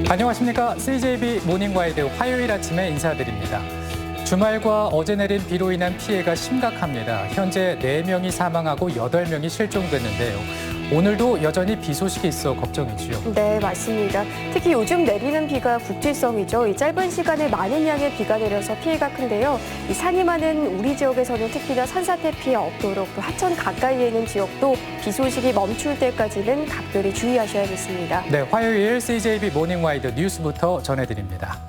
안녕하십니까. CJB 모닝와이드 화요일 아침에 인사드립니다. 주말과 어제 내린 비로 인한 피해가 심각합니다. 현재 4명이 사망하고 8명이 실종됐는데요. 오늘도 여전히 비 소식이 있어 걱정이지요. 네, 맞습니다. 특히 요즘 내리는 비가 국지성이죠. 이 짧은 시간에 많은 양의 비가 내려서 피해가 큰데요. 이 산이 많은 우리 지역에서는 특히나 산사태 피해 없도록 또 하천 가까이에 있는 지역도 비 소식이 멈출 때까지는 각별히 주의하셔야겠습니다. 네, 화요일 CJB 모닝와이드 뉴스부터 전해드립니다.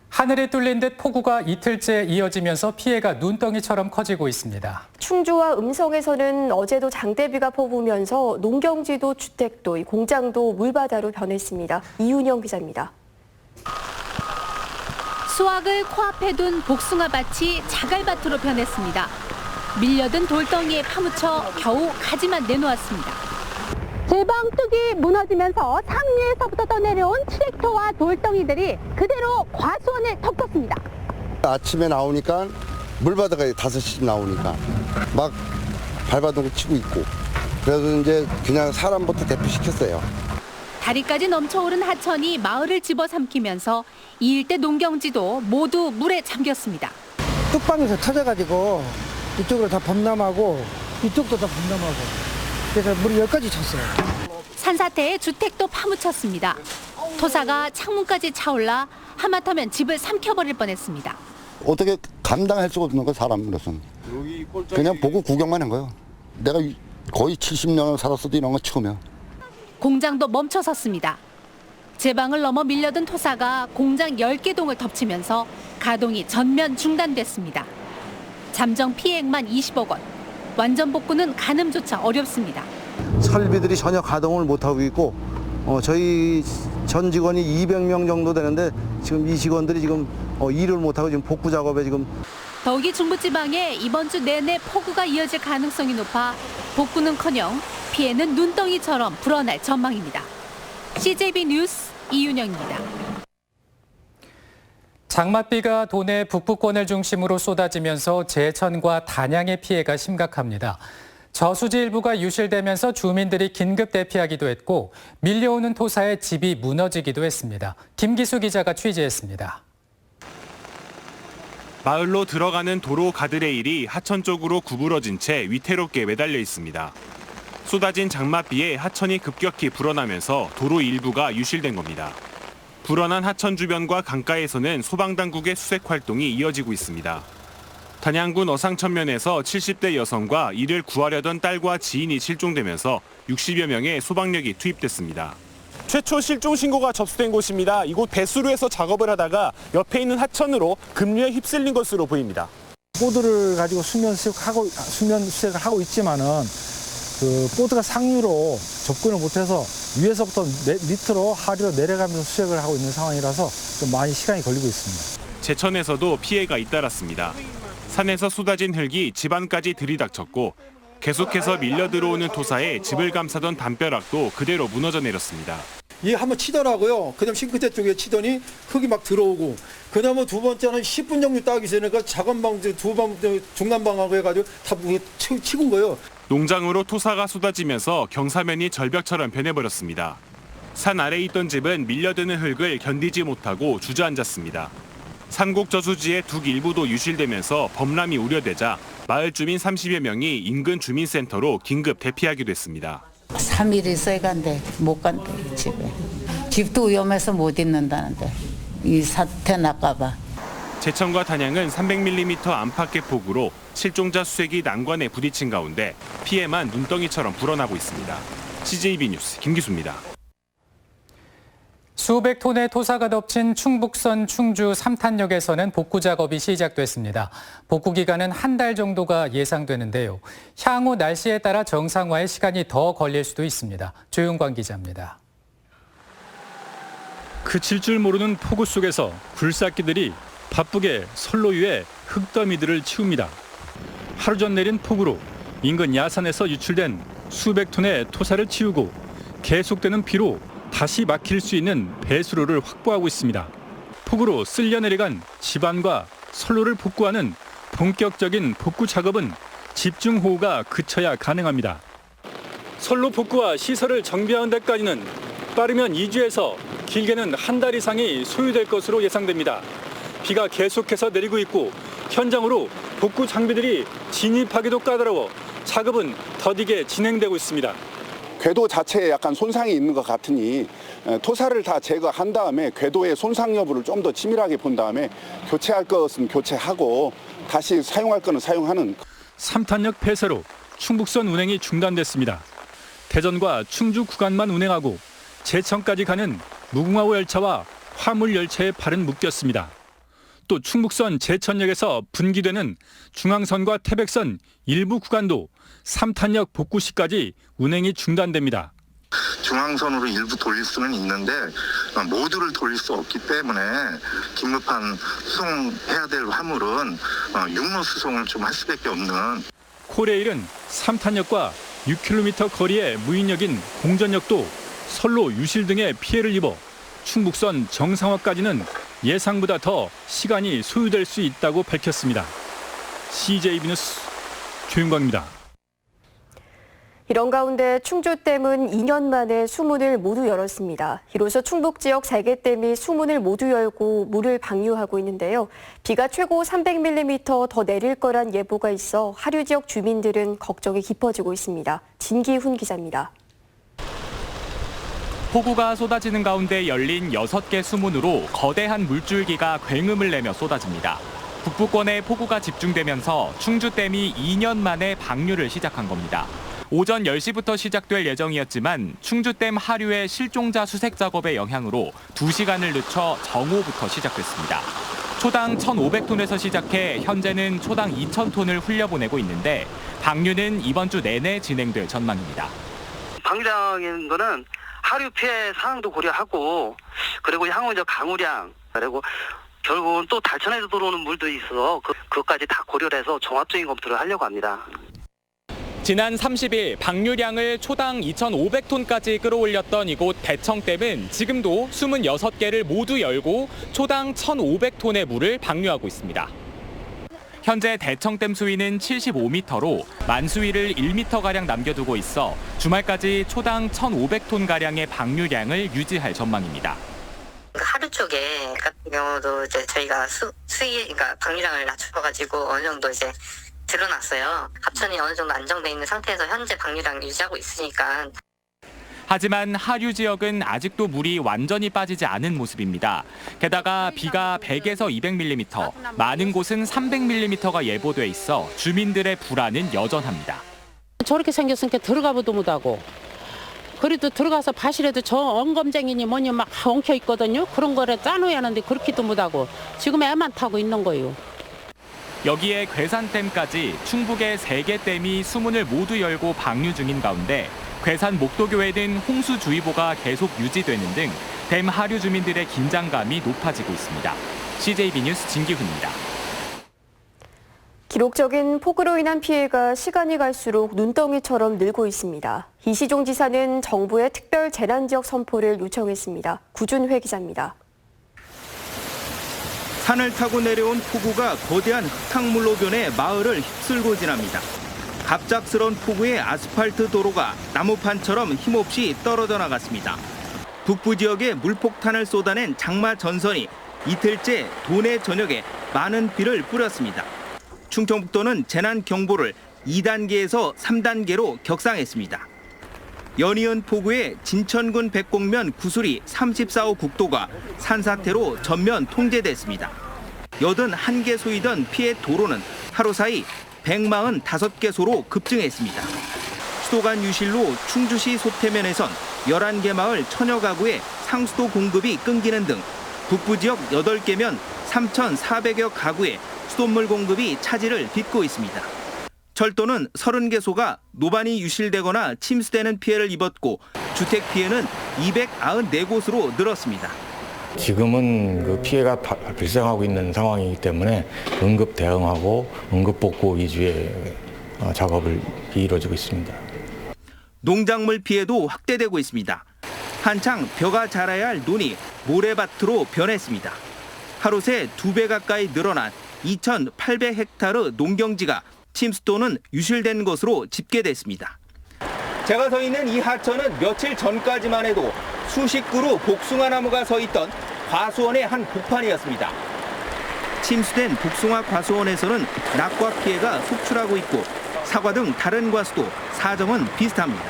하늘이 뚫린 듯 폭우가 이틀째 이어지면서 피해가 눈덩이처럼 커지고 있습니다. 충주와 음성에서는 어제도 장대비가 퍼부으면서 농경지도 주택도 공장도 물바다로 변했습니다. 이윤영 기자입니다. 수확을 코앞에 둔 복숭아밭이 자갈밭으로 변했습니다. 밀려든 돌덩이에 파묻혀 겨우 가지만 내놓았습니다. 제방뚝이 무너지면서 상류에서부터 떠내려온 트랙터와 돌덩이들이 그대로 과수원을 덮었습니다. 아침에 나오니까 물바다가 5시쯤 나오니까 막 발바닥을 치고 있고, 그래서 이제 그냥 사람부터 대피시켰어요. 다리까지 넘쳐오른 하천이 마을을 집어삼키면서 이 일대 농경지도 모두 물에 잠겼습니다. 뚝방에서 터져가지고 이쪽으로 다 범람하고 이쪽도 다 범람하고, 그래서 물이 여기까지 찼어요. 산사태에 주택도 파묻혔습니다. 토사가 창문까지 차올라 하마터면 집을 삼켜버릴 뻔했습니다. 어떻게 감당할 수가 없는 거, 사람으로서는. 그냥 보고 구경만 한 거예요. 내가 거의 70년을 살았어도 이런 거 처음이야. 공장도 멈춰섰습니다. 제방을 넘어 밀려든 토사가 공장 10개 동을 덮치면서 가동이 전면 중단됐습니다. 잠정 피해액만 20억 원. 완전 복구는 가늠조차 어렵습니다. 설비들이 전혀 가동을 못하고 있고, 저희 전 직원이 200명 정도 되는데 지금 이 직원들이 지금 일을 못하고 지금 복구 작업에 지금. 더욱이 중부지방에 이번 주 내내 폭우가 이어질 가능성이 높아 복구는커녕 피해는 눈덩이처럼 불어날 전망입니다. CJB 뉴스 이윤영입니다. 장맛비가 도내 북부권을 중심으로 쏟아지면서 제천과 단양의 피해가 심각합니다. 저수지 일부가 유실되면서 주민들이 긴급 대피하기도 했고 밀려오는 토사에 집이 무너지기도 했습니다. 김기수 기자가 취재했습니다. 마을로 들어가는 도로 가드레일이 하천 쪽으로 구부러진 채 위태롭게 매달려 있습니다. 쏟아진 장맛비에 하천이 급격히 불어나면서 도로 일부가 유실된 겁니다. 불어난 하천 주변과 강가에서는 소방당국의 수색 활동이 이어지고 있습니다. 단양군 어상천면에서 70대 여성과 이를 구하려던 딸과 지인이 실종되면서 60여 명의 소방력이 투입됐습니다. 최초 실종 신고가 접수된 곳입니다. 이곳 배수로에서 작업을 하다가 옆에 있는 하천으로 급류에 휩쓸린 것으로 보입니다. 보드를 가지고 수면 수색을 하고 있지만은 그 보드가 상류로 접근을 못해서 위에서부터 밑으로 하류로 내려가면서 수색을 하고 있는 상황이라서 좀 많이 시간이 걸리고 있습니다. 제천에서도 피해가 잇따랐습니다. 산에서 쏟아진 흙이 집안까지 들이닥쳤고 계속해서 밀려 들어오는 토사에 집을 감싸던 담벼락도 그대로 무너져 내렸습니다. 이게 한번 치더라고요. 그다음 싱크대 쪽에 치더니 흙이 막 들어오고, 그다음에 두 번째는 10분 정도 따기 전에 그 작업방 두방 중간방하고 해가지고 다 치고 거예요. 농장으로 토사가 쏟아지면서 경사면이 절벽처럼 변해버렸습니다. 산 아래에 있던 집은 밀려드는 흙을 견디지 못하고 주저앉았습니다. 산곡 저수지의 둑 일부도 유실되면서 범람이 우려되자 마을 주민 30여 명이 인근 주민센터로 긴급 대피하기도 했습니다. 3일 있어야 간대. 못 간대, 집에. 집도 위험해서 못 있는다는데. 이 사태 날까봐. 제천과 단양은 300mm 안팎의 폭우로 실종자 수색이 난관에 부딪힌 가운데 피해만 눈덩이처럼 불어나고 있습니다. CJB 뉴스 김기수입니다. 수백 톤의 토사가 덮친 충북선 충주 3탄역에서는 복구 작업이 시작됐습니다. 복구 기간은 한 달 정도가 예상되는데요. 향후 날씨에 따라 정상화에 시간이 더 걸릴 수도 있습니다. 조윤광 기자입니다. 그칠 줄 모르는 폭우 속에서 굴삭기들이 바쁘게 선로 위에 흙더미들을 치웁니다. 하루 전 내린 폭우로 인근 야산에서 유출된 수백 톤의 토사를 치우고 계속되는 비로 다시 막힐 수 있는 배수로를 확보하고 있습니다. 폭우로 쓸려 내려간 집안과 선로를 복구하는 본격적인 복구 작업은 집중호우가 그쳐야 가능합니다. 선로 복구와 시설을 정비하는 데까지는 빠르면 2주에서 길게는 한 달 이상이 소요될 것으로 예상됩니다. 비가 계속해서 내리고 있고 현장으로 복구 장비들이 진입하기도 까다로워 작업은 더디게 진행되고 있습니다. 궤도 자체에 약간 손상이 있는 것 같으니 토사를 다 제거한 다음에 궤도의 손상 여부를 좀 더 치밀하게 본 다음에 교체할 것은 교체하고 다시 사용할 것은 사용하는. 3탄역 폐쇄로 충북선 운행이 중단됐습니다. 대전과 충주 구간만 운행하고 제천까지 가는 무궁화호 열차와 화물 열차의 발은 묶였습니다. 또 충북선 제천역에서 분기되는 중앙선과 태백선 일부 구간도 3탄역 복구 시까지 운행이 중단됩니다. 중앙선으로 일부 돌릴 수는 있는데 모두를 돌릴 수 없기 때문에 긴급한 수송해야 될 화물은 육로 수송을 좀 할 수밖에 없는. 코레일은 3탄역과 6km 거리의 무인역인 공전역도 선로 유실 등의 피해를 입어 충북선 정상화까지는 예상보다 더 시간이 소요될 수 있다고 밝혔습니다. CJB 뉴스 조윤광입니다. 이런 가운데 충주댐은 2년 만에 수문을 모두 열었습니다. 이로써 충북 지역 3개 댐이 수문을 모두 열고 물을 방류하고 있는데요. 비가 최고 300mm 더 내릴 거란 예보가 있어 하류 지역 주민들은 걱정이 깊어지고 있습니다. 진기훈 기자입니다. 폭우가 쏟아지는 가운데 열린 6개 수문으로 거대한 물줄기가 굉음을 내며 쏟아집니다. 북부권에 폭우가 집중되면서 충주댐이 2년 만에 방류를 시작한 겁니다. 오전 10시부터 시작될 예정이었지만 충주댐 하류의 실종자 수색 작업의 영향으로 2시간을 늦춰 정오부터 시작됐습니다. 초당 1,500톤에서 시작해 현재는 초당 2,000톤을 흘려보내고 있는데 방류는 이번 주 내내 진행될 전망입니다. 방류량인 거는 하류 피해 상황도 고려하고 그리고 향후 이제 강우량 그리고 결국은 또 달천에서 들어오는 물도 있어 그것까지 다 고려를 해서 종합적인 검토를 하려고 합니다. 지난 30일 방류량을 초당 2,500톤까지 끌어올렸던 이곳 대청댐은 지금도 26개를 모두 열고 초당 1,500톤의 물을 방류하고 있습니다. 현재 대청댐 수위는 75m로 만수위를 1m가량 남겨두고 있어 주말까지 초당 1,500톤가량의 방류량을 유지할 전망입니다. 하류 쪽에 같은 경우도 이제 저희가 그러니까 방류량을 낮춰가지고 어느 정도 이제 드러났어요. 합천이 어느 정도 안정돼 있는 상태에서 현재 방류량 유지하고 있으니까. 하지만 하류 지역은 아직도 물이 완전히 빠지지 않은 모습입니다. 게다가 비가 100에서 200mm, 많은 곳은 300mm가 예보돼 있어 주민들의 불안은 여전합니다. 저렇게 생겼으니까 들어가보도 못하고 그래도 들어가서 봐시라도 저 언검쟁이니 뭐니 막 엉켜 있거든요. 그런 거를 짜놓아야 하는데 그렇게도 못하고 지금 애만 타고 있는 거예요. 여기에 괴산댐까지 충북의 3개 댐이 수문을 모두 열고 방류 중인 가운데 괴산 목도교에는 홍수주의보가 계속 유지되는 등 댐 하류 주민들의 긴장감이 높아지고 있습니다. CJB 뉴스 진기훈입니다. 기록적인 폭우로 인한 피해가 시간이 갈수록 눈덩이처럼 늘고 있습니다. 이시종 지사는 정부의 특별 재난지역 선포를 요청했습니다. 구준회 기자입니다. 산을 타고 내려온 폭우가 거대한 흙탕물로 변해 마을을 휩쓸고 지납니다. 갑작스러운 폭우에 아스팔트 도로가 나무판처럼 힘없이 떨어져 나갔습니다. 북부 지역에 물폭탄을 쏟아낸 장마 전선이 이틀째 도내 전역에 많은 비를 뿌렸습니다. 충청북도는 재난경보를 2단계에서 3단계로 격상했습니다. 연이은 폭우에 진천군 백곡면 구수리 34호 국도가 산사태로 전면 통제됐습니다. 81개 소이던 피해 도로는 하루 사이 145개소로 급증했습니다. 수도 간 유실로 충주시 소태면에선 11개 마을 천여 가구에 상수도 공급이 끊기는 등 북부 지역 8개면 3,400여 가구에 수돗물 공급이 차질을 빚고 있습니다. 철도는 30개소가 노반이 유실되거나 침수되는 피해를 입었고 주택 피해는 294곳으로 늘었습니다. 지금은 그 피해가 발생하고 있는 상황이기 때문에 응급 대응하고 응급 복구 위주의 작업이 이루어지고 있습니다. 농작물 피해도 확대되고 있습니다. 한창 벼가 자라야 할 논이 모래밭으로 변했습니다. 하루 새 2배 가까이 늘어난 2,800헥타르 농경지가 침수 또는 유실된 것으로 집계됐습니다. 제가 서 있는 이 하천은 며칠 전까지만 해도 수십 그루 복숭아 나무가 서 있던 과수원의 한 복판이었습니다. 침수된 복숭아 과수원에서는 낙과 피해가 속출하고 있고 사과 등 다른 과수도 사정은 비슷합니다.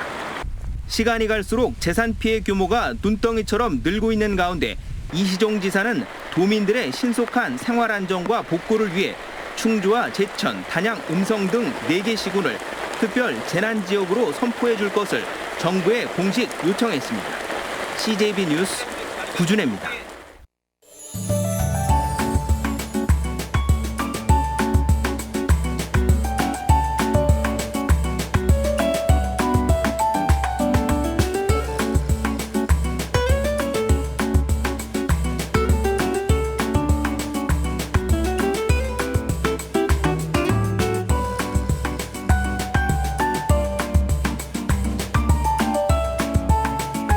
시간이 갈수록 재산 피해 규모가 눈덩이처럼 늘고 있는 가운데 이시종 지사는 도민들의 신속한 생활 안정과 복구를 위해 충주와 제천, 단양, 음성 등 4개 시군을 특별 재난지역으로 선포해 줄 것을 정부에 공식 요청했습니다. CJB 뉴스 구준혜입니다.